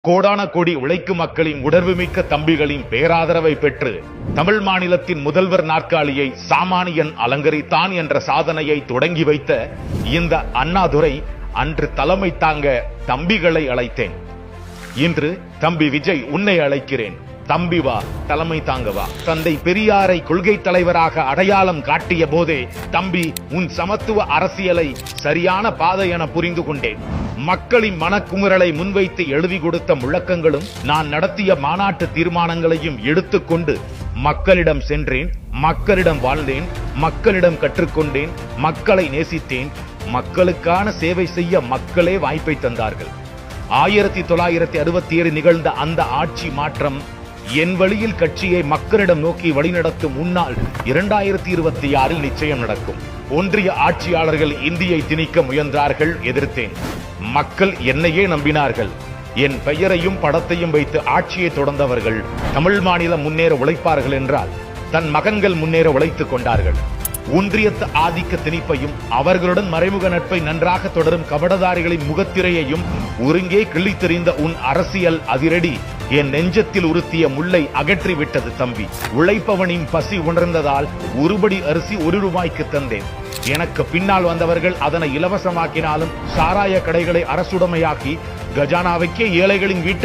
கோடான கோடி உழைக்கும் மக்களின் உணர்வுமிக்க தம்பிகளின் பேராதரவை பெற்று தமிழ் மாநிலத்தின் முதல்வர் நாற்காலியை சாமானியன் அலங்கரித்தான் என்ற சாதனையை தொடங்கி வைத்த இந்த அண்ணாதுரை அன்று தலைமை தாங்க தம்பிகளை அழைத்தேன். இன்று தம்பி விஜய் உன்னை அழைக்கிறேன். தம்பி வா, தலைமை தாங்க வா. தந்தை பெரியாரை கொள்கை தலைவராக அடையாளம் காட்டிய போதே தம்பி உன் சமத்துவ அரசியலை சரியான பாதை என புரிந்து கொண்டேன். மக்களின் மனக்குமுறலை முன்வைத்து எழுதி கொடுத்த முழக்கங்களும் நான் நடத்திய மாநாட்டு தீர்மானங்களையும் எடுத்துக்கொண்டு மக்களிடம் சென்றேன், மக்களிடம் வாழ்ந்தேன், மக்களிடம் கற்றுக்கொண்டேன், மக்களை நேசித்தேன். மக்களுக்கான சேவை செய்ய மக்களே வாய்ப்பை தந்தார்கள். 1967 நிகழ்ந்த அந்த ஆட்சி மாற்றம் என் வழியில் கட்சியை மக்களிடம் நோக்கி வழிநடத்தும் முன்னால் 2026 நிச்சயம் நடக்கும். ஒன்றிய ஆட்சியாளர்கள் இந்தியை திணிக்க முயன்றார்கள், எதிர்த்தேன். மக்கள் என்னையே நம்பினார்கள். என் பெயரையும் படத்தையும் வைத்து ஆட்சியை தொடர்ந்தவர்கள் தமிழ் மாநிலம் முன்னேற உழைப்பார்கள் என்றால் தன் மகன்கள் முன்னேற உழைத்துக் கொண்டார்கள். ஒன்றியத்து ஆதிக்க திணிப்பையும் அவர்களுடன் மறைமுக நட்பை நன்றாக தொடரும் கபடதாரிகளின் முகத்திரையையும் ஒருங்கே கிள்ளித்தெறிந்த உன் அரசியல் அதிரடி என் நெஞ்சத்தில் உறுத்திய முல்லை அகற்றிவிட்டது தம்பி. உழைப்பவனின் பசி உணர்ந்ததால் ஒருபடி அரிசி ₹1 தந்தேன். எனக்கு பின்னால் வந்தவர்கள் அதனை இலவசமாக்கினாலும் சாராய கடைகளை அரசுடைமையாக்கி கஜானாவுக்கே ஏழைகளின் வீட்டு